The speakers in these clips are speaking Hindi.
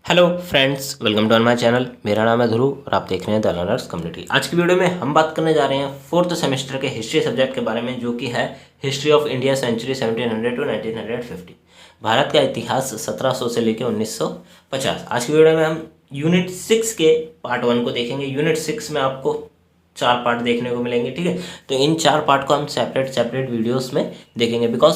Hello friends, welcome to my channel. मेरा नाम है ध्रुव और आप देख रहे हैं द लर्नर्स कम्युनिटी। आज की वीडियो में हम बात करने जा रहे हैं फोर्थ सेमेस्टर के हिस्ट्री सब्जेक्ट के बारे में, जो कि है history of India century 1700 to 1950। Bharat का इतिहास 1700 से लेकर 1950। आज की वीडियो में हम यूनिट 6 के पार्ट 1 को देखेंगे। यूनिट 6 में आपको 4 पार्ट देखने को मिलेंगे, ठीक है। तो इन 4 पार्ट को हम सेपरेट वीडियोस में देखेंगे, बिकॉज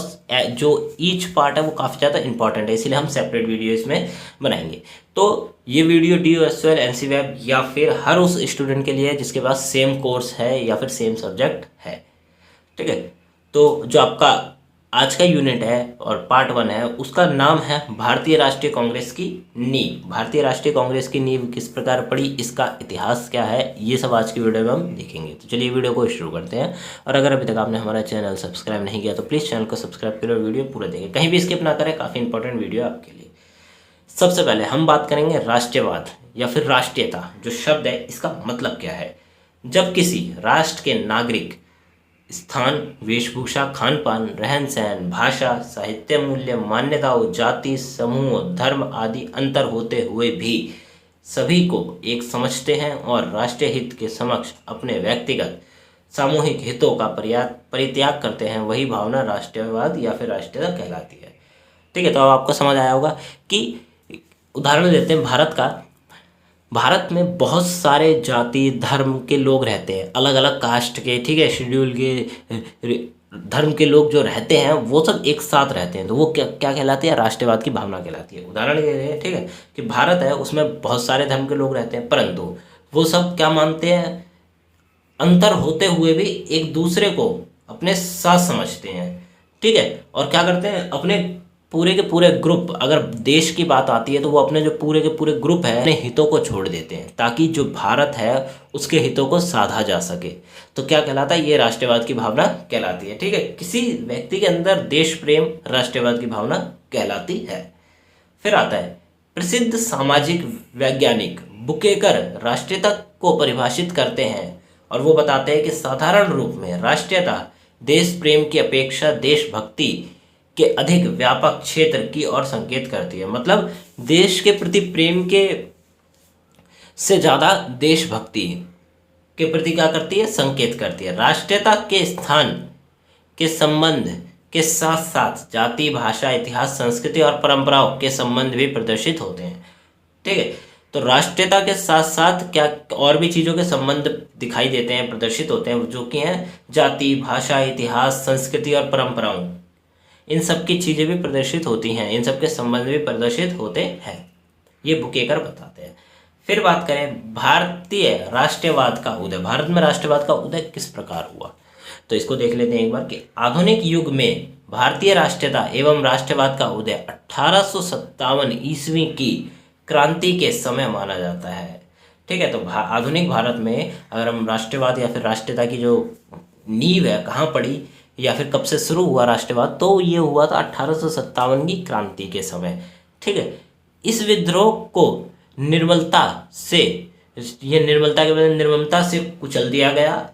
जो ईच पार्ट है वो काफ़ी ज़्यादा इंपॉर्टेंट है, इसीलिए हम सेपरेट वीडियो इसमें बनाएंगे। तो ये वीडियो DOSOL NC-वेब या फिर हर उस स्टूडेंट के लिए है जिसके पास सेम कोर्स है या फिर सेम सब्जेक्ट है, ठीक है। तो जो आपका आज का यूनिट है और पार्ट 1 है, उसका नाम है भारतीय राष्ट्रीय कांग्रेस की नींव। भारतीय राष्ट्रीय कांग्रेस की नींव किस प्रकार पड़ी, इसका इतिहास क्या है, ये सब आज की वीडियो में हम देखेंगे। तो चलिए वीडियो को शुरू करते हैं। और अगर अभी तक आपने हमारा चैनल सब्सक्राइब नहीं किया तो प्लीज़ चैनल को सब्सक्राइब करें और वीडियो पूरा देखें, कहीं भी स्किप ना करें। काफ़ी इंपॉर्टेंट वीडियो आपके लिए। सबसे पहले हम बात करेंगे राष्ट्रवाद या फिर राष्ट्रीयता। जो शब्द है इसका मतलब क्या है। जब किसी राष्ट्र के नागरिक स्थान, वेशभूषा, खान पान, रहन सहन, भाषा, साहित्य मूल्य, मान्यताओं, जाति, समूह, धर्म आदि अंतर होते हुए भी सभी को एक समझते हैं और राष्ट्रीय हित के समक्ष अपने व्यक्तिगत सामूहिक हितों का परित्याग करते हैं, वही भावना राष्ट्रवाद या फिर राष्ट्रीयता कहलाती है, ठीक है। तो अब आपको समझ आया होगा कि उदाहरण देते हैं भारत का। भारत में बहुत सारे जाति धर्म के लोग रहते हैं, अलग अलग कास्ट के, ठीक है, शेड्यूल के धर्म के लोग जो रहते हैं वो सब एक साथ रहते हैं। तो वो क्या क्या कहलाती है, राष्ट्रवाद की भावना कहलाती है। उदाहरण ये है, ठीक है, कि भारत है, उसमें बहुत सारे धर्म के लोग रहते हैं, परंतु वो सब क्या मानते हैं, अंतर होते हुए भी एक दूसरे को अपने साथ समझते हैं, ठीक है। और क्या करते हैं, अपने पूरे के पूरे ग्रुप, अगर देश की बात आती है तो वो अपने जो पूरे के पूरे ग्रुप है अपने हितों को छोड़ देते हैं ताकि जो भारत है उसके हितों को साधा जा सके। तो क्या कहलाता है, ये राष्ट्रवाद की भावना कहलाती है, ठीक है। किसी व्यक्ति के अंदर देश प्रेम राष्ट्रवाद की भावना कहलाती है। फिर आता है प्रसिद्ध सामाजिक वैज्ञानिक बुकेकर राष्ट्रीयता को परिभाषित करते हैं और वो बताते हैं कि साधारण रूप में राष्ट्रीयता देश प्रेम की अपेक्षा देशभक्ति के अधिक व्यापक क्षेत्र की ओर संकेत करती है। मतलब देश के प्रति प्रेम के से ज़्यादा देशभक्ति के प्रति क्या करती है, संकेत करती है। राष्ट्रीयता के स्थान के संबंध के साथ साथ जाति, भाषा, इतिहास, संस्कृति और परंपराओं के संबंध भी प्रदर्शित होते हैं, ठीक है। तो राष्ट्रीयता के साथ साथ क्या और भी चीज़ों के संबंध दिखाई देते हैं, प्रदर्शित होते हैं, जो कि हैं जाति, भाषा, इतिहास, संस्कृति और परंपराओं। इन सब की चीज़ें भी प्रदर्शित होती हैं, इन सब के संबंध भी प्रदर्शित होते हैं, ये बुकेकर बताते हैं। फिर बात करें भारतीय राष्ट्रवाद का उदय। भारत में राष्ट्रवाद का उदय किस प्रकार हुआ, तो इसको देख लेते हैं एक बार कि आधुनिक युग में भारतीय राष्ट्रीयता एवं राष्ट्रवाद का उदय 1857 ईस्वी की क्रांति के समय माना जाता है, ठीक है। तो आधुनिक भारत में अगर हम राष्ट्रवाद या फिर राष्ट्रीयता की जो नींव है कहाँ पड़ी या फिर कब से शुरू हुआ राष्ट्रवाद, तो ये हुआ था 1857 की क्रांति के समय, ठीक है। इस विद्रोह को निर्मलता के बदले निर्ममता से कुचल दिया गया।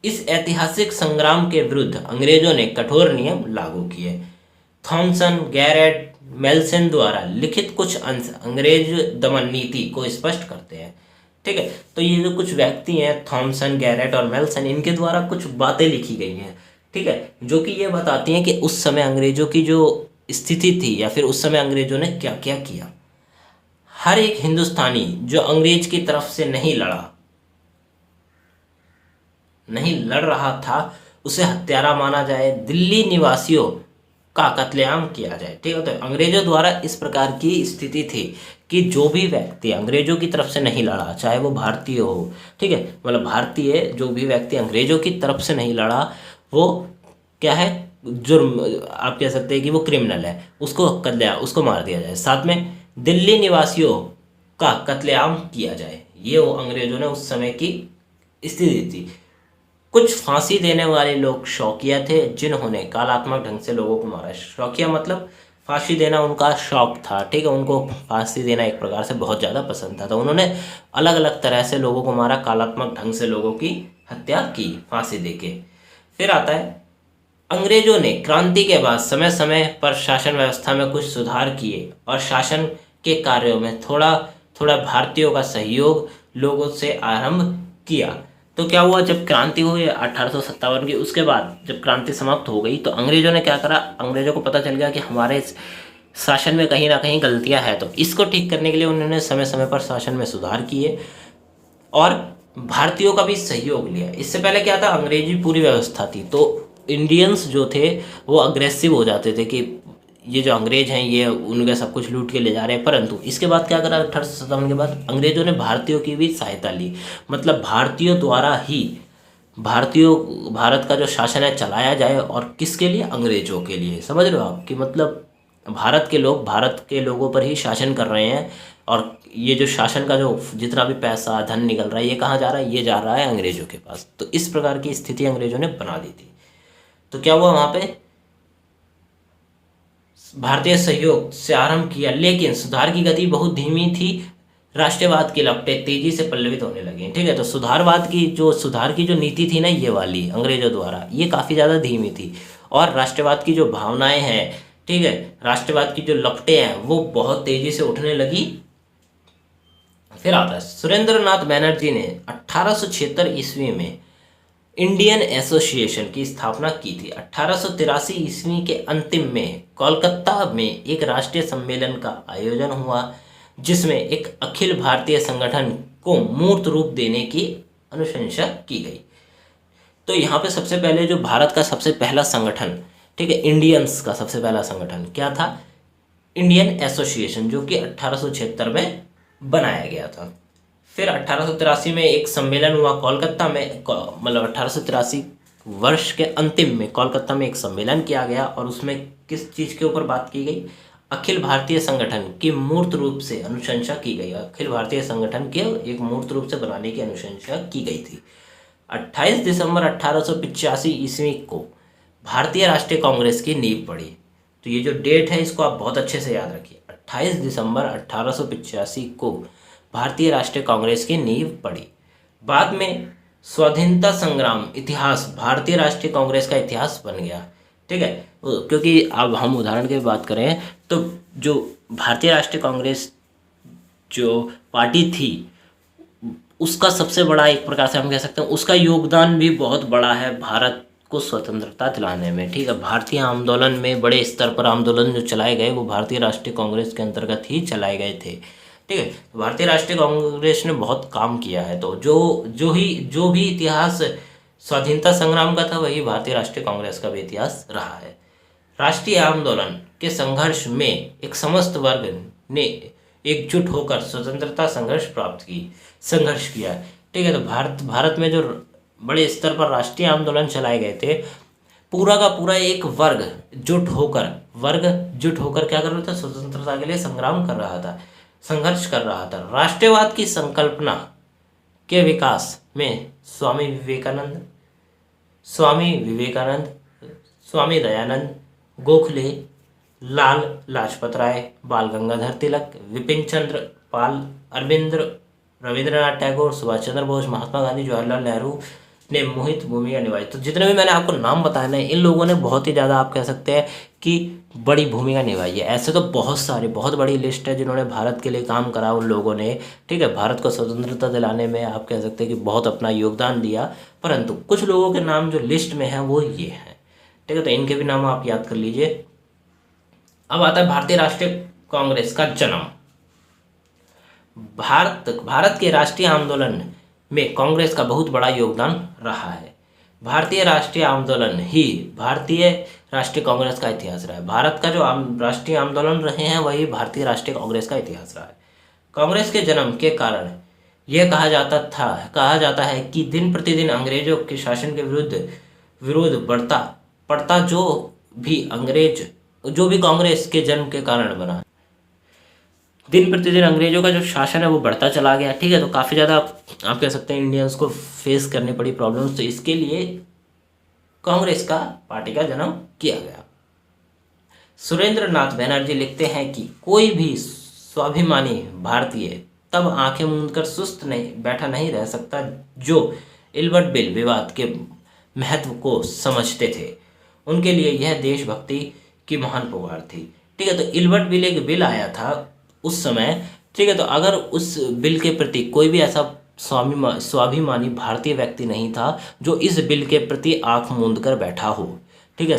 इस ऐतिहासिक संग्राम के विरुद्ध अंग्रेजों ने कठोर नियम लागू किए। थॉमसन, गैरेट, मेल्सन द्वारा लिखित कुछ अंश अंग्रेज दमन नीति को स्पष्ट करते हैं, ठीक है। तो ये जो कुछ व्यक्ति हैं, थॉमसन, गैरेट और मेल्सन, इनके द्वारा कुछ बातें लिखी गई हैं, ठीक है, जो कि ये बताती हैं कि उस समय अंग्रेजों की जो स्थिति थी या फिर उस समय अंग्रेजों ने क्या क्या किया। हर एक हिंदुस्तानी जो अंग्रेज की तरफ से नहीं लड़ रहा था उसे हत्यारा माना जाए, दिल्ली निवासियों का कत्लेआम किया जाए, ठीक है। तो अंग्रेजों द्वारा इस प्रकार की स्थिति थी कि जो भी व्यक्ति अंग्रेजों की तरफ से नहीं लड़ा, चाहे वो भारतीय हो, ठीक है, मतलब भारतीय जो भी व्यक्ति अंग्रेजों की तरफ से नहीं लड़ा वो क्या है, जुर्म, आप कह सकते हैं कि वो क्रिमिनल है, उसको मार दिया जाए। साथ में दिल्ली निवासियों का कत्लेआम किया जाए, ये वो अंग्रेजों ने उस समय की स्थिति थी। कुछ फांसी देने वाले लोग शौकिया थे जिन्होंने कालात्मक ढंग से लोगों को मारा। शौकिया मतलब फांसी देना उनका शौक था, ठीक है, उनको फांसी देना एक प्रकार से बहुत ज़्यादा पसंद था, तो उन्होंने अलग अलग तरह से लोगों को मारा, कालात्मक ढंग से लोगों की हत्या की फांसी देके। फिर आता है अंग्रेजों ने क्रांति के बाद समय समय पर शासन व्यवस्था में कुछ सुधार किए और शासन के कार्यों में थोड़ा थोड़ा भारतीयों का सहयोग लोगों से आरंभ किया। तो क्या हुआ, जब क्रांति हुई 1857 की, उसके बाद जब क्रांति समाप्त हो गई तो अंग्रेजों ने क्या करा, अंग्रेजों को पता चल गया कि हमारे शासन में कहीं ना कहीं गलतियां हैं, तो इसको ठीक करने के लिए उन्होंने समय समय पर शासन में सुधार किए और भारतीयों का भी सहयोग लिया। इससे पहले क्या था, अंग्रेजी पूरी व्यवस्था थी, तो इंडियंस जो थे वो अग्रेसिव हो जाते थे कि ये जो अंग्रेज हैं ये उनका सब कुछ लूट के ले जा रहे हैं। परंतु इसके बाद क्या करा, 1857 के बाद अंग्रेजों ने भारतीयों की भी सहायता ली। मतलब भारतीयों द्वारा ही भारत का जो शासन है चलाया जाए, और किसके लिए, अंग्रेजों के लिए। समझ रहे हो आप कि मतलब भारत के लोग भारत के लोगों पर ही शासन कर रहे हैं, और ये जो शासन का जो जितना भी पैसा धन निकल रहा है ये कहाँ जा रहा है, ये जा रहा है अंग्रेजों के पास। तो इस प्रकार की स्थिति अंग्रेजों ने बना दी थी। तो क्या हुआ, वहाँ पे भारतीय सहयोग से आरंभ किया, लेकिन सुधार की गति बहुत धीमी थी। राष्ट्रवाद की लपटें तेजी से पल्लवित होने लगी। ठीक है, तो सुधार की जो नीति थी ना, ये वाली अंग्रेजों द्वारा, ये काफ़ी ज़्यादा धीमी थी। और राष्ट्रवाद की जो भावनाएं हैं, ठीक है, राष्ट्रवाद की जो लपटें हैं वो बहुत तेजी से उठने लगी। फिर आता है सुरेंद्र नाथ बैनर्जी ने 1876 ईस्वी में इंडियन एसोसिएशन की स्थापना की थी। 1883 ईस्वी के अंतिम में कोलकाता में एक राष्ट्रीय सम्मेलन का आयोजन हुआ, जिसमें एक अखिल भारतीय संगठन को मूर्त रूप देने की अनुशंसा की गई। तो यहाँ पे सबसे पहले जो भारत का सबसे पहला संगठन, ठीक है, इंडियंस का सबसे पहला संगठन क्या था, इंडियन एसोसिएशन, जो कि 1876 में बनाया गया था। फिर 1883 में एक सम्मेलन हुआ कोलकाता में, मतलब 1883 वर्ष के अंतिम में कोलकाता में एक सम्मेलन किया गया, और उसमें किस चीज़ के ऊपर बात की गई, अखिल भारतीय संगठन की मूर्त रूप से अनुशंसा की गई। अखिल भारतीय संगठन के एक मूर्त रूप से बनाने की अनुशंसा की गई थी। 28 दिसंबर 1885 ईस्वी को भारतीय राष्ट्रीय कांग्रेस की नींव पड़ी। तो ये जो डेट है इसको आप बहुत अच्छे से याद रखिए, 28 दिसंबर 1885 को भारतीय राष्ट्रीय कांग्रेस की नींव पड़ी। बाद में स्वाधीनता संग्राम इतिहास भारतीय राष्ट्रीय कांग्रेस का इतिहास बन गया। ठीक है, क्योंकि अब हम उदाहरण की बात करें तो जो भारतीय राष्ट्रीय कांग्रेस जो पार्टी थी उसका सबसे बड़ा, एक प्रकार से हम कह सकते हैं, उसका योगदान भी बहुत बड़ा है भारत को स्वतंत्रता दिलाने में। ठीक है, भारतीय आंदोलन में बड़े स्तर पर आंदोलन जो चलाए गए वो भारतीय राष्ट्रीय कांग्रेस के अंतर्गत ही चलाए गए थे। ठीक है, भारतीय राष्ट्रीय कांग्रेस ने बहुत काम किया है। तो जो भी इतिहास स्वाधीनता संग्राम का था वही भारतीय राष्ट्रीय कांग्रेस का भी इतिहास रहा है। राष्ट्रीय आंदोलन के संघर्ष में एक समस्त वर्ग ने एकजुट होकर स्वतंत्रता संघर्ष किया। ठीक है, तो भारत में जो बड़े स्तर पर राष्ट्रीय आंदोलन चलाए गए थे, पूरा का पूरा एक वर्ग जुट होकर क्या कर रहा था, स्वतंत्रता के लिए संघर्ष कर रहा था। राष्ट्रवाद की संकल्पना के विकास में स्वामी विवेकानंद, स्वामी दयानंद, गोखले, लाल लाजपत राय, बाल गंगाधर तिलक, विपिन चंद्र पाल, अरविंद, रविंद्रनाथ टैगोर, सुभाष चंद्र बोस, महात्मा गांधी, जवाहरलाल नेहरू ने मोहित भूमिका निभाई। तो जितने भी मैंने आपको नाम बताए ना, इन लोगों ने बहुत ही ज़्यादा, आप कह सकते हैं कि बड़ी भूमिका निभाई है। ऐसे तो बहुत बड़ी लिस्ट है जिन्होंने भारत के लिए काम करा उन लोगों ने। ठीक है, भारत को स्वतंत्रता दिलाने में आप कह सकते हैं कि बहुत अपना योगदान दिया। परंतु कुछ लोगों के नाम जो लिस्ट में हैं वो ये हैं। ठीक है, तो इनके भी नाम आप याद कर लीजिए। अब आता है भारतीय राष्ट्रीय कांग्रेस का जन्म। भारत के राष्ट्रीय आंदोलन में कांग्रेस का बहुत बड़ा योगदान रहा है। भारतीय राष्ट्रीय आंदोलन ही भारतीय राष्ट्रीय कांग्रेस का इतिहास रहा है। भारत का जो राष्ट्रीय आंदोलन रहे हैं वही भारतीय राष्ट्रीय कांग्रेस का इतिहास रहा है। कांग्रेस के जन्म के कारण यह कहा जाता है कि दिन प्रतिदिन अंग्रेजों के शासन के विरोध बढ़ता जो भी कांग्रेस के जन्म के कारण बना। दिन प्रतिदिन अंग्रेजों का जो शासन है वो बढ़ता चला गया। ठीक है, तो काफ़ी ज़्यादा आप कह सकते हैं इंडियंस को फेस करनी पड़ी प्रॉब्लम्स। तो इसके लिए कांग्रेस का पार्टी का जन्म किया गया। सुरेंद्र नाथ बैनर्जी लिखते हैं कि कोई भी स्वाभिमानी भारतीय तब आंखें मूंदकर सुस्त बैठा नहीं रह सकता जो इल्बर्ट बिल विवाद के महत्व को समझते थे। उनके लिए यह देशभक्ति की महान पुकार थी। ठीक है, तो इल्बर्ट बिल एक बिल आया था उस समय, ठीक है। तो अगर उस बिल के प्रति कोई भी ऐसा स्वाभिमानी भारतीय व्यक्ति नहीं था जो इस बिल के प्रति आंख मूंद कर बैठा हो, ठीक है।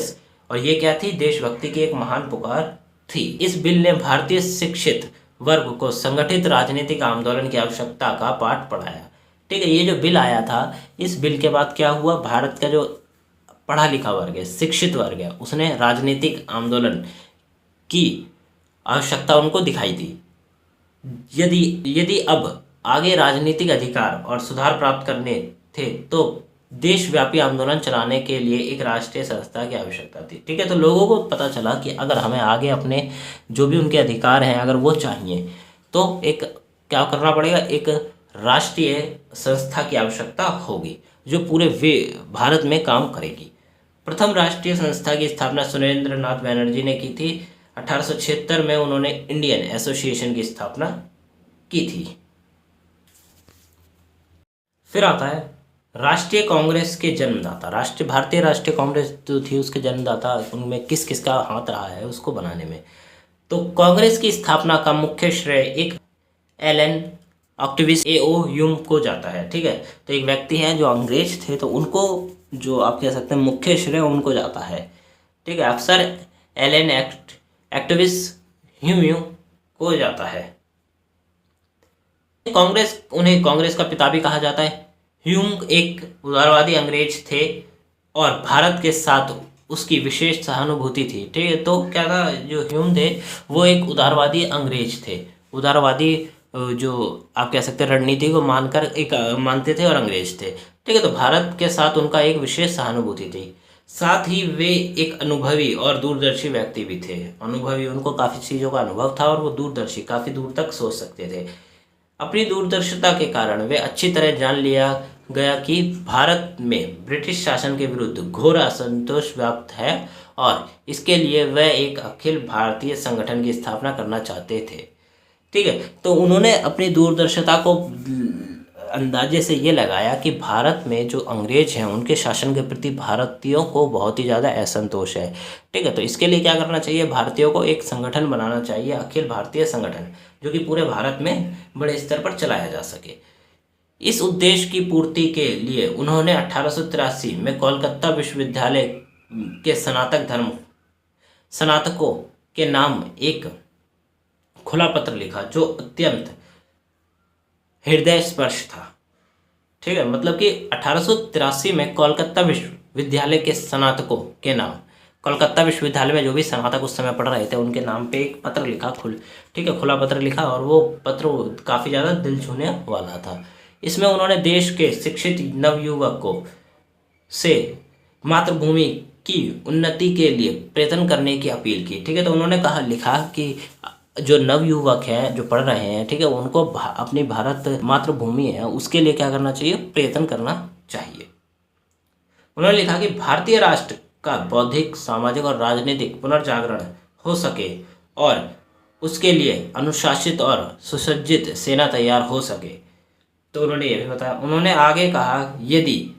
और ये क्या थी, देशभक्ति की एक महान पुकार थी। इस बिल ने भारतीय शिक्षित वर्ग को संगठित राजनीतिक आंदोलन की आवश्यकता का पाठ पढ़ाया, ठीक है। ये जो बिल आया था, इस बिल के बाद क्या हुआ, भारत का जो पढ़ा लिखा वर्ग है, शिक्षित वर्ग है, उसने राजनीतिक आंदोलन की आवश्यकता उनको दिखाई दी। यदि यदि अब आगे राजनीतिक अधिकार और सुधार प्राप्त करने थे तो देशव्यापी आंदोलन चलाने के लिए एक राष्ट्रीय संस्था की आवश्यकता थी, ठीक है। तो लोगों को पता चला कि अगर हमें आगे अपने जो भी उनके अधिकार हैं अगर वो चाहिए तो एक क्या करना पड़ेगा, एक राष्ट्रीय संस्था की आवश्यकता होगी जो पूरे भारत में काम करेगी। प्रथम राष्ट्रीय संस्था की स्थापना सुरेंद्र नाथ बैनर्जी ने की थी। 1876 में उन्होंने इंडियन एसोसिएशन की स्थापना की थी। फिर आता है राष्ट्रीय कांग्रेस के जन्मदाता। भारतीय राष्ट्रीय कांग्रेस जो थी उसके जन्मदाता, उनमें किस किस का हाथ रहा है उसको बनाने में। तो कांग्रेस की स्थापना का मुख्य श्रेय एक एलन ऑक्टेवियस ए.ओ. ह्यूम को जाता है, ठीक है। तो एक व्यक्ति हैं जो अंग्रेज थे, तो उनको जो आप कह सकते हैं मुख्य श्रेय उनको जाता है, ठीक है। अफसर एलन ऑक्टेवियस ह्यूम को जाता है। उन्हें कांग्रेस का पिता भी कहा जाता है। ह्यूम एक उदारवादी अंग्रेज थे और भारत के साथ उसकी विशेष सहानुभूति थी, ठीक है। तो क्या था, जो ह्यूम थे वो एक उदारवादी अंग्रेज थे। उदारवादी जो आप कह सकते हैं रणनीति को मानते थे और अंग्रेज थे, ठीक है। तो भारत के साथ उनका एक विशेष सहानुभूति थी। साथ ही वे एक अनुभवी और दूरदर्शी व्यक्ति भी थे। अनुभवी, उनको काफ़ी चीज़ों का अनुभव था और वो दूरदर्शी, काफ़ी दूर तक सोच सकते थे। अपनी दूरदर्शिता के कारण वे अच्छी तरह जान लिया गया कि भारत में ब्रिटिश शासन के विरुद्ध घोर असंतोष व्याप्त है और इसके लिए वह एक अखिल भारतीय संगठन की स्थापना करना चाहते थे, ठीक है। तो उन्होंने अपनी दूरदर्शिता को अंदाजे से ये लगाया कि भारत में जो अंग्रेज हैं उनके शासन के प्रति भारतीयों को बहुत ही ज़्यादा असंतोष है, ठीक है। तो इसके लिए क्या करना चाहिए, भारतीयों को एक संगठन बनाना चाहिए, अखिल भारतीय संगठन, जो कि पूरे भारत में बड़े स्तर पर चलाया जा सके। इस उद्देश्य की पूर्ति के लिए उन्होंने 1883 में कोलकाता विश्वविद्यालय के स्नातकों के नाम एक खुला पत्र लिखा जो अत्यंत हृदय स्पर्श था, ठीक है। मतलब कि 1883 में कोलकाता विश्वविद्यालय के स्नातकों के नाम, कोलकाता विश्वविद्यालय में जो भी स्नातक उस समय पढ़ रहे थे उनके नाम पे एक पत्र लिखा, ठीक है, खुला पत्र लिखा। और वो पत्र काफ़ी ज़्यादा दिल छूने वाला था। इसमें उन्होंने देश के शिक्षित नवयुवकों से मातृभूमि की उन्नति के लिए प्रयत्न करने की अपील की, ठीक है। तो उन्होंने लिखा कि जो नवयुवक हैं जो पढ़ रहे हैं, ठीक है, उनको अपनी भारत मातृभूमि है उसके लिए क्या करना चाहिए, प्रयत्न करना चाहिए। उन्होंने लिखा कि भारतीय राष्ट्र का बौद्धिक, सामाजिक और राजनीतिक पुनर्जागरण हो सके और उसके लिए अनुशासित और सुसज्जित सेना तैयार हो सके। तो उन्होंने ये भी बताया। उन्होंने आगे कहा, यदि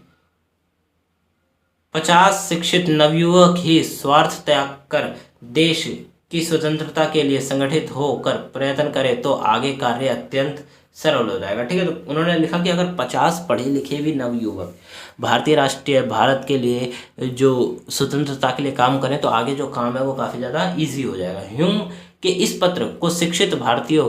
50 शिक्षित नवयुवक ही स्वार्थ त्याग कर देश की स्वतंत्रता के लिए संगठित होकर प्रयत्न करें तो आगे कार्य अत्यंत सरल हो जाएगा, ठीक है। तो उन्होंने लिखा कि अगर 50 पढ़े लिखे भी नवयुवक भारत के लिए जो स्वतंत्रता के लिए काम करें तो आगे जो काम है वो काफ़ी ज़्यादा ईजी हो जाएगा। ह्यूम के इस पत्र को शिक्षित भारतीयों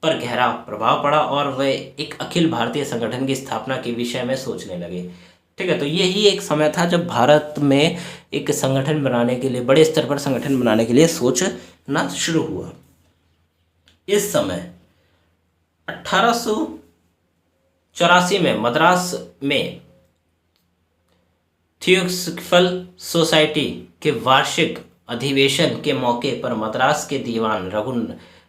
पर गहरा प्रभाव पड़ा और वे एक अखिल भारतीय संगठन की स्थापना के विषय में सोचने लगे, ठीक है। तो यही एक समय था जब भारत में एक संगठन बनाने के लिए, बड़े स्तर पर संगठन बनाने के लिए सोचना शुरू हुआ। इस समय 1884 में मद्रास में थियोसॉफिकल सोसाइटी के वार्षिक अधिवेशन के मौके पर मद्रास के दीवान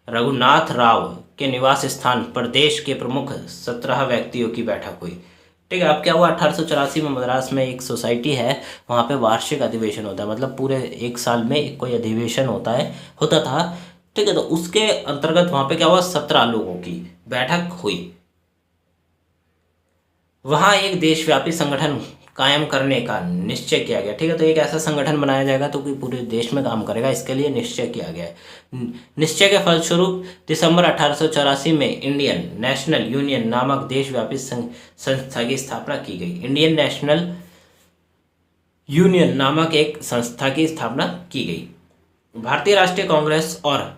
रघुनाथ राव के निवास स्थान पर देश के प्रमुख 17 व्यक्तियों की बैठक हुई, ठीक है। अब क्या हुआ, 1884 में मद्रास में एक सोसाइटी है, वहाँ पे वार्षिक अधिवेशन होता है, मतलब पूरे एक साल में कोई अधिवेशन होता था, ठीक है। तो उसके अंतर्गत वहाँ पे क्या हुआ, 17 लोगों की बैठक हुई। वहाँ एक देशव्यापी संगठन कायम करने का निश्चय किया गया। ठीक है, तो एक ऐसा संगठन बनाया जाएगा तो कि पूरे देश में काम करेगा, इसके लिए निश्चय किया गया है। निश्चय के फलस्वरूप दिसंबर 1884 में इंडियन नेशनल यूनियन नामक देशव्यापी संस्था की स्थापना की गई। इंडियन नेशनल यूनियन नामक एक संस्था की स्थापना की गई। भारतीय राष्ट्रीय कांग्रेस और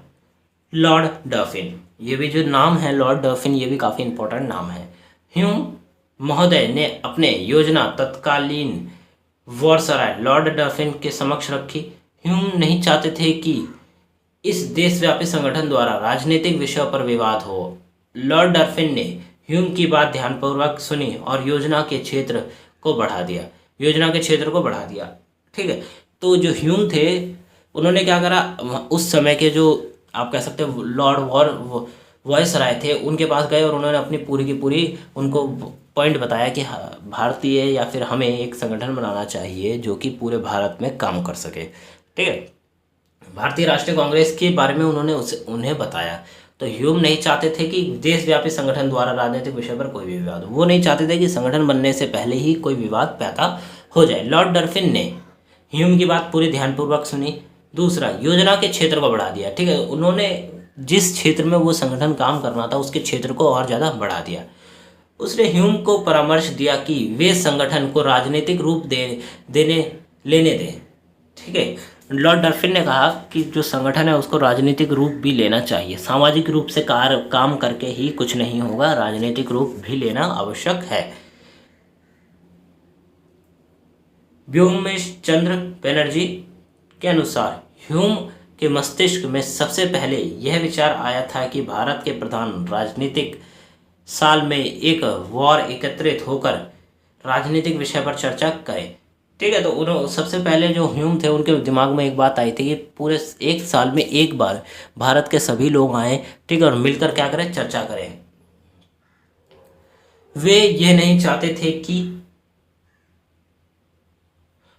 लॉर्ड डफिन, ये भी जो नाम है लॉर्ड डफिन, ये भी काफ़ी इंपॉर्टेंट नाम है। ह्यूम महोदय ने अपने योजना तत्कालीन वायसराय लॉर्ड डफिन के समक्ष रखी। ह्यूम नहीं चाहते थे कि इस देशव्यापी संगठन द्वारा राजनीतिक विषयों पर विवाद हो। लॉर्ड डफिन ने ह्यूम की बात ध्यानपूर्वक सुनी और योजना के क्षेत्र को बढ़ा दिया। ठीक है, तो जो ह्यूम थे उन्होंने क्या करा, उस समय के जो आप कह सकते हो लॉर्ड वायसराय थे, उनके पास गए और उन्होंने अपनी पूरी की पूरी उनको पॉइंट बताया कि भारतीय या फिर हमें एक संगठन बनाना चाहिए जो कि पूरे भारत में काम कर सके। ठीक है, भारतीय राष्ट्रीय कांग्रेस के बारे में उन्होंने उन्हें बताया। तो ह्यूम नहीं चाहते थे कि देशव्यापी संगठन द्वारा राजनीतिक विषय पर कोई भी विवाद हो, वो नहीं चाहते थे कि संगठन बनने से पहले ही कोई विवाद पैदा हो जाए। लॉर्ड डफिन ने ह्यूम की बात पूरी ध्यानपूर्वक सुनी। दूसरा, योजना के क्षेत्र को बढ़ा दिया। ठीक है, उन्होंने जिस क्षेत्र में वो संगठन काम करना था उसके क्षेत्र को और ज़्यादा बढ़ा दिया। उसने ह्यूम को परामर्श दिया कि वे संगठन को राजनीतिक रूप लेने दें। ठीक है, लॉर्ड डफिन ने कहा कि जो संगठन है उसको राजनीतिक रूप भी लेना चाहिए, सामाजिक रूप से काम करके ही कुछ नहीं होगा, राजनीतिक रूप भी लेना आवश्यक है। व्योमेश चंद्र बनर्जी के अनुसार ह्यूम के मस्तिष्क में सबसे पहले यह विचार आया था कि भारत के प्रधान राजनीतिक साल में एक वार एकत्रित होकर राजनीतिक विषय पर चर्चा करें। ठीक है, तो उन्होंने सबसे पहले जो ह्यूम थे उनके दिमाग में एक बात आई थी कि पूरे एक साल में एक बार भारत के सभी लोग आए, ठीक है, और मिलकर क्या करें, चर्चा करें। वे ये नहीं चाहते थे कि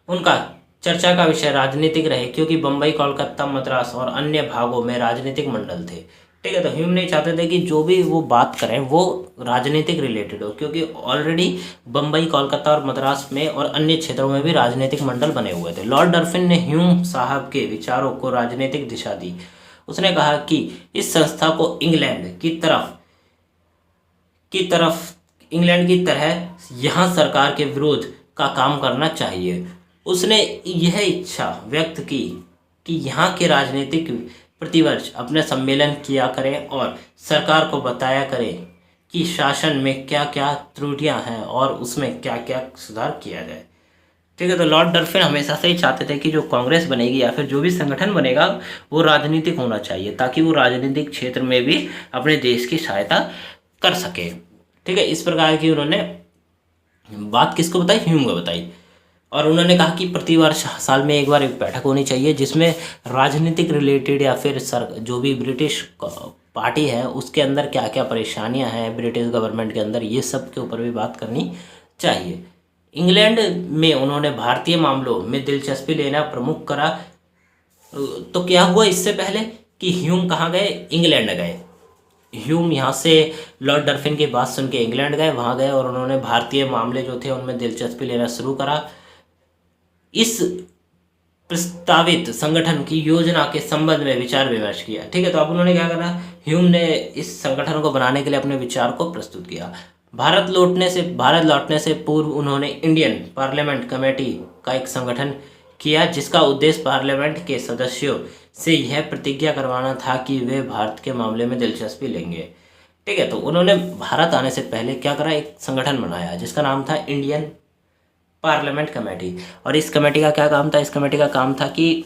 उनका चर्चा का विषय राजनीतिक रहे, क्योंकि बम्बई, कोलकाता, मद्रास और अन्य भागों में राजनीतिक मंडल थे। ठीक है, तो ह्यूम नहीं चाहते थे कि जो भी वो बात करें वो राजनीतिक रिलेटेड हो, क्योंकि ऑलरेडी बम्बई, कोलकाता और मद्रास में और अन्य क्षेत्रों में भी राजनीतिक मंडल बने हुए थे। लॉर्ड डफिन ने ह्यूम साहब के विचारों को राजनीतिक दिशा दी। उसने कहा कि इस संस्था को इंग्लैंड की तरह यहाँ सरकार के विरोध का काम करना चाहिए। उसने यह इच्छा व्यक्त की कि यहाँ के राजनीतिक प्रतिवर्ष अपने सम्मेलन किया करें और सरकार को बताया करें कि शासन में क्या क्या त्रुटियां हैं और उसमें क्या क्या सुधार किया जाए। ठीक है, तो लॉर्ड डफिन हमेशा से ही चाहते थे कि जो कांग्रेस बनेगी या फिर जो भी संगठन बनेगा वो राजनीतिक होना चाहिए, ताकि वो राजनीतिक क्षेत्र में भी अपने देश की सहायता कर सके। ठीक है, इस प्रकार की उन्होंने बात किसको बताई, ह्यूम को बताई। और उन्होंने कहा कि प्रतिवर्ष साल में एक बार एक बैठक होनी चाहिए जिसमें राजनीतिक रिलेटेड या फिर जो भी ब्रिटिश पार्टी है उसके अंदर क्या क्या परेशानियां हैं ब्रिटिश गवर्नमेंट के अंदर, ये सब के ऊपर भी बात करनी चाहिए। इंग्लैंड में उन्होंने भारतीय मामलों में दिलचस्पी लेना प्रमुख करा। तो क्या हुआ, इससे पहले कि ह्यूम कहाँ गए, इंग्लैंड गए। ह्यूम यहाँ से लॉर्ड डफिन की बात सुन के इंग्लैंड गए, वहाँ गए और उन्होंने भारतीय मामले जो थे उनमें दिलचस्पी लेना शुरू करा। इस प्रस्तावित संगठन की योजना के संबंध में विचार विमर्श किया। ठीक है, तो अब उन्होंने क्या करा, ह्यूम ने इस संगठन को बनाने के लिए अपने विचार को प्रस्तुत किया। भारत लौटने से पूर्व उन्होंने इंडियन पार्लियामेंट कमेटी का एक संगठन किया, जिसका उद्देश्य पार्लियामेंट के सदस्यों से यह प्रतिज्ञा करवाना था कि वे भारत के मामले में दिलचस्पी लेंगे। ठीक है, तो उन्होंने भारत आने से पहले क्या करा, एक संगठन बनाया जिसका नाम था इंडियन पार्लियामेंट कमेटी। और इस कमेटी का क्या काम था, इस कमेटी का काम था कि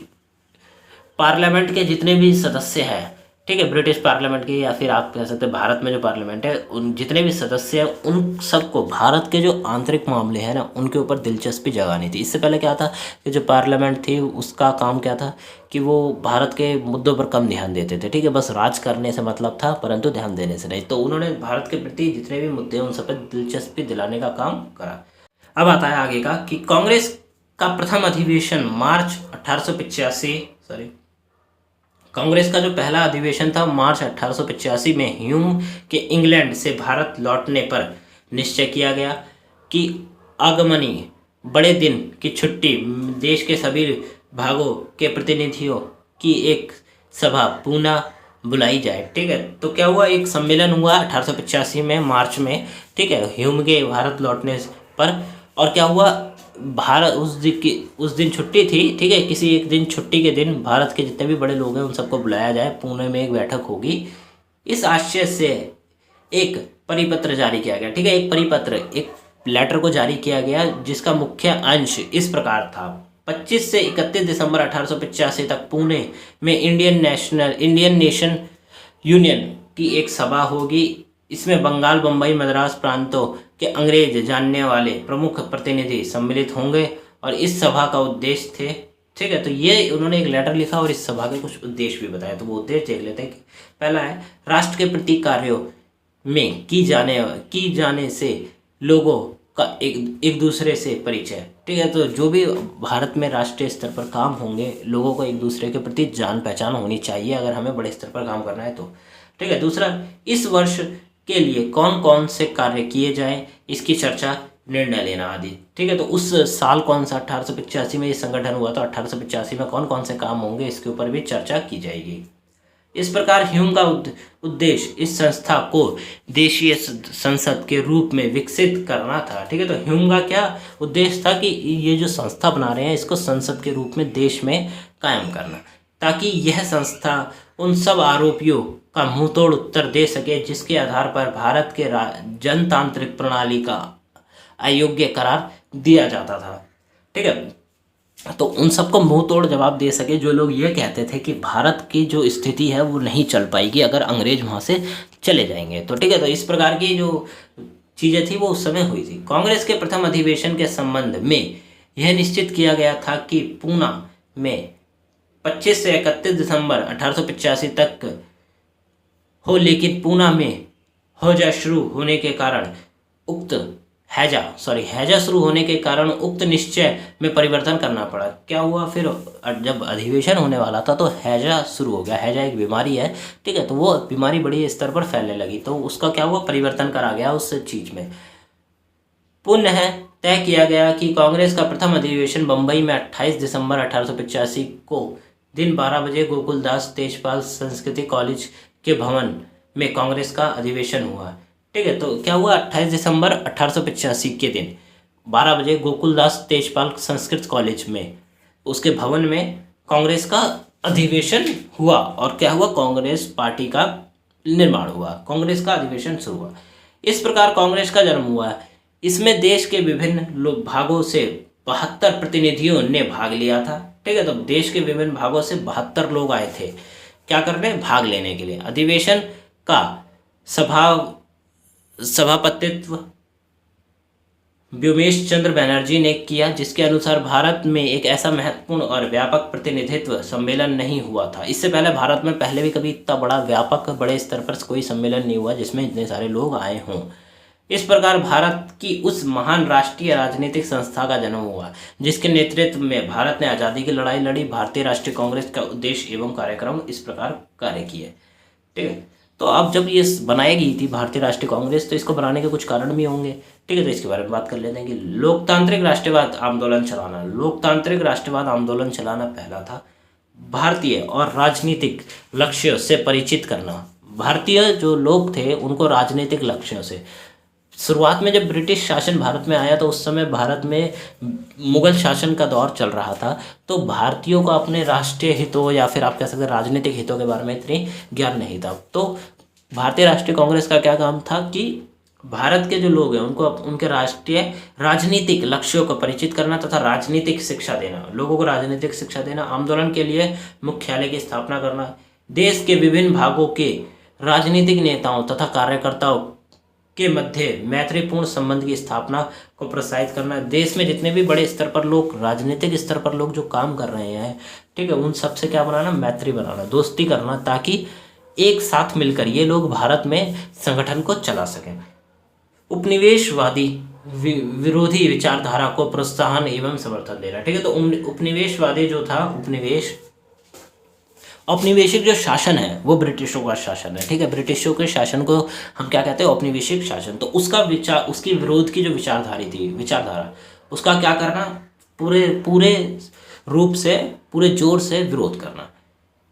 पार्लियामेंट के जितने भी सदस्य हैं, ठीक है, ब्रिटिश पार्लियामेंट के या फिर आप कह सकते हैं भारत में जो पार्लियामेंट है, उन जितने भी सदस्य हैं उन सबको भारत के जो आंतरिक मामले हैं ना उनके ऊपर दिलचस्पी जगानी थी। इससे पहले क्या था कि जो पार्लियामेंट थी उसका काम क्या था कि वो भारत के मुद्दों पर कम ध्यान देते थे। ठीक है, बस राज करने से मतलब था परंतु ध्यान देने से नहीं। तो उन्होंने भारत के प्रति जितने भी मुद्दे हैं उन सब पर दिलचस्पी दिलाने का काम करा। अब आता है आगे का कि कांग्रेस का प्रथम अधिवेशन मार्च 1885 कांग्रेस का जो पहला अधिवेशन था मार्च 1885 में ह्यूम के इंग्लैंड से भारत लौटने पर निश्चय किया गया कि आगमनी बड़े दिन की छुट्टी देश के सभी भागों के प्रतिनिधियों की एक सभा पुनः बुलाई जाए। ठीक है, तो क्या हुआ, एक सम्मेलन हुआ 1885 में मार्च में। ठीक है, ह्यूम के भारत लौटने पर। और क्या हुआ, भारत उस दिन छुट्टी थी। ठीक है, किसी एक दिन छुट्टी के दिन भारत के जितने भी बड़े लोग हैं उन सबको बुलाया जाए, पुणे में एक बैठक होगी। इस आशय से एक परिपत्र जारी किया गया। ठीक है, एक परिपत्र, एक लेटर को जारी किया गया जिसका मुख्य अंश इस प्रकार था। 25 से 31 दिसंबर 1885 तक पुणे में इंडियन नेशन यूनियन की एक सभा होगी। इसमें बंगाल, बम्बई, मद्रास प्रांतों के अंग्रेज जानने वाले प्रमुख प्रतिनिधि सम्मिलित होंगे और इस सभा का उद्देश्य थे। ठीक है, तो ये उन्होंने एक लेटर लिखा और इस सभा के कुछ उद्देश्य भी बताए। तो वो उद्देश्य देख लेते हैं। पहला है, राष्ट्र के प्रति कार्यों में की जाने से लोगों का एक दूसरे से परिचय। ठीक है, तो जो भी भारत में राष्ट्रीय स्तर पर काम होंगे, लोगों को एक दूसरे के प्रति जान पहचान होनी चाहिए अगर हमें बड़े स्तर पर काम करना है तो। ठीक है, दूसरा, इस वर्ष के लिए कौन कौन से कार्य किए जाएं, इसकी चर्चा, निर्णय लेना आदि। ठीक है, तो उस साल कौन सा, 1885 में ये संगठन हुआ, तो 1885 में कौन कौन से काम होंगे इसके ऊपर भी चर्चा की जाएगी। इस प्रकार ह्यूम का उद्देश्य इस संस्था को देशीय संसद के रूप में विकसित करना था। ठीक है, तो ह्यूम का क्या उद्देश्य था कि ये जो संस्था बना रहे हैं इसको संसद के रूप में देश में कायम करना, ताकि यह संस्था उन सब आरोपियों का मुंहतोड़ उत्तर दे सके जिसके आधार पर भारत के जनतांत्रिक प्रणाली का अयोग्य करार दिया जाता था। ठीक है, तो उन सबको मुंह तोड़ जवाब दे सके जो लोग ये कहते थे कि भारत की जो स्थिति है वो नहीं चल पाएगी अगर अंग्रेज वहाँ से चले जाएंगे। तो ठीक है, तो इस प्रकार की जो चीज़ें थी वो उस समय हुई थी। कांग्रेस के प्रथम अधिवेशन के संबंध में यह निश्चित किया गया था कि पूना में 25 से 31 दिसंबर 1885 तक हो, लेकिन पूना में हैजा शुरू होने के कारण उक्त निश्चय में परिवर्तन करना पड़ा। क्या हुआ फिर, जब अधिवेशन होने वाला था तो हैजा शुरू हो गया। हैजा एक बीमारी है। ठीक है, तो वो बीमारी बड़ी स्तर पर फैलने लगी, तो उसका क्या हुआ, परिवर्तन करा गया उस चीज़ में। पुनः तय किया गया कि कांग्रेस का प्रथम अधिवेशन बम्बई में 28 दिसंबर 1885 को दिन 12 बजे गोकुलदास तेजपाल संस्कृति कॉलेज के भवन में कांग्रेस का अधिवेशन हुआ। ठीक है, तो क्या हुआ, 28 दिसंबर 1885 के दिन 12 बजे गोकुलदास तेजपाल संस्कृत कॉलेज में उसके भवन में कांग्रेस का अधिवेशन हुआ। और क्या हुआ, कांग्रेस पार्टी का निर्माण हुआ, कांग्रेस का अधिवेशन शुरू हुआ। इस प्रकार कांग्रेस का जन्म हुआ। इसमें देश के विभिन्न भागों से 72 प्रतिनिधियों ने भाग लिया था। ठीक है, तो देश के विभिन्न भागों से 72 लोग आए थे क्या करने, भाग लेने के लिए। अधिवेशन का सभापतित्व व्योमेश चंद्र बनर्जी ने किया, जिसके अनुसार भारत में एक ऐसा महत्वपूर्ण और व्यापक प्रतिनिधित्व सम्मेलन नहीं हुआ था। इससे पहले भारत में पहले भी कभी इतना बड़ा व्यापक बड़े स्तर पर कोई सम्मेलन नहीं हुआ जिसमें इतने सारे लोग आए हों। इस प्रकार भारत की उस महान राष्ट्रीय राजनीतिक संस्था का जन्म हुआ जिसके नेतृत्व में भारत ने आज़ादी की लड़ाई लड़ी। भारतीय राष्ट्रीय कांग्रेस का उद्देश्य एवं कार्यक्रम इस प्रकार कार्य किए। ठीक है, तो अब जब ये बनाई गई थी भारतीय राष्ट्रीय कांग्रेस, तो इसको बनाने के कुछ कारण भी होंगे। ठीक है, तो इसके बारे में बात कर लेते हैं कि लोकतांत्रिक राष्ट्रवाद आंदोलन चलाना। लोकतांत्रिक राष्ट्रवाद आंदोलन चलाना पहला था। भारतीय और राजनीतिक लक्ष्यों से परिचित करना। भारतीय जो लोग थे उनको राजनीतिक लक्ष्यों से, शुरुआत में जब ब्रिटिश शासन भारत में आया तो उस समय भारत में मुगल शासन का दौर चल रहा था, तो भारतीयों को अपने राष्ट्रीय हितों या फिर आप कह सकते हैं राजनीतिक हितों के बारे में इतनी ज्ञान नहीं था। तो भारतीय राष्ट्रीय कांग्रेस का क्या काम था कि भारत के जो लोग हैं उनको उनके राष्ट्रीय राजनीतिक लक्ष्यों को परिचित करना तथा राजनीतिक शिक्षा देना, लोगों को राजनीतिक शिक्षा देना। आंदोलन के लिए मुख्यालय की स्थापना करना। देश के विभिन्न भागों के राजनीतिक नेताओं तथा कार्यकर्ताओं के मध्य मैत्रीपूर्ण संबंध की स्थापना को प्रोत्साहित करना। देश में जितने भी बड़े स्तर पर लोग, राजनीतिक स्तर पर लोग जो काम कर रहे हैं, ठीक है, उन सब से क्या बनाना, मैत्री बनाना, दोस्ती करना, ताकि एक साथ मिलकर ये लोग भारत में संगठन को चला सकें। उपनिवेशवादी विरोधी विचारधारा को प्रोत्साहन एवं समर्थन देना। ठीक है, तो उपनिवेशवादी जो था, औपनिवेशिक जो शासन है वो ब्रिटिशों का शासन है। ठीक है, ब्रिटिशों के शासन को हम क्या कहते हैं, औपनिवेशिक शासन। तो उसका उसकी विरोध की जो विचारधारा उसका क्या करना, पूरे पूरे रूप से, पूरे जोर से विरोध करना।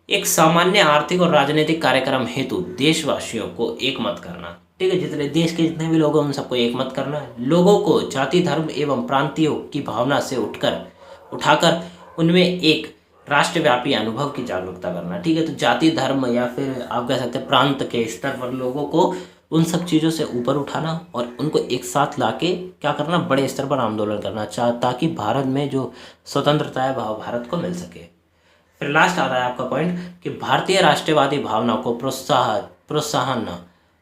एक सामान्य आर्थिक और राजनीतिक कार्यक्रम हेतु देशवासियों को एकमत करना। ठीक है, जितने देश के जितने भी लोग हैं उन सबको एकमत करना। लोगों को जाति धर्म एवं प्रांतियों की भावना से उठाकर उनमें एक राष्ट्रव्यापी अनुभव की जागरूकता करना। ठीक है, तो जाति धर्म या फिर आप कह सकते हैं प्रांत के स्तर पर लोगों को उन सब चीज़ों से ऊपर उठाना और उनको एक साथ लाके क्या करना, बड़े स्तर पर आंदोलन करना, ताकि भारत में जो स्वतंत्रता है वह भारत को मिल सके। फिर लास्ट आता है आपका पॉइंट कि भारतीय राष्ट्रवादी भावना को प्रोत्साहन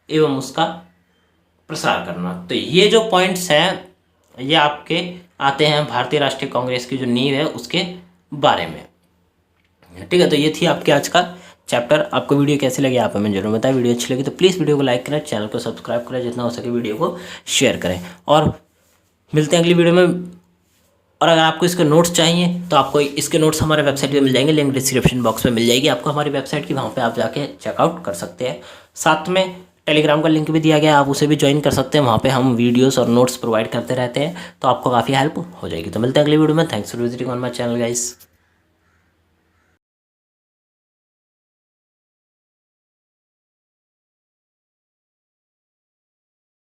एवं उसका प्रसार करना। तो ये जो पॉइंट्स हैं ये आपके आते हैं भारतीय राष्ट्रीय कांग्रेस की जो नींव है उसके बारे में। ठीक है, तो ये थी आपके आज का चैप्टर। आपको वीडियो कैसी लगी आप हमें जरूर बताएं। वीडियो अच्छी लगी तो प्लीज़ वीडियो को लाइक करें, चैनल को सब्सक्राइब करें, जितना हो सके वीडियो को शेयर करें और मिलते हैं अगली वीडियो में। और अगर आपको इसके नोट्स चाहिए तो आपको इसके नोट्स हमारे वेबसाइट पे मिल जाएंगे, लिंक डिस्क्रिप्शन बॉक्स में मिल जाएगी आपको हमारी वेबसाइट की, वहाँ पे आप जाके चेकआउट कर सकते हैं। साथ में टेलीग्राम का लिंक भी दिया गया है, आप उसे भी ज्वाइन कर सकते हैं। वहाँ पे हम वीडियोस और नोट्स प्रोवाइड करते रहते हैं, तो आपको काफ़ी हेल्प हो जाएगी। तो मिलते हैं अगली वीडियो में। Thanks for visiting on my channel guys.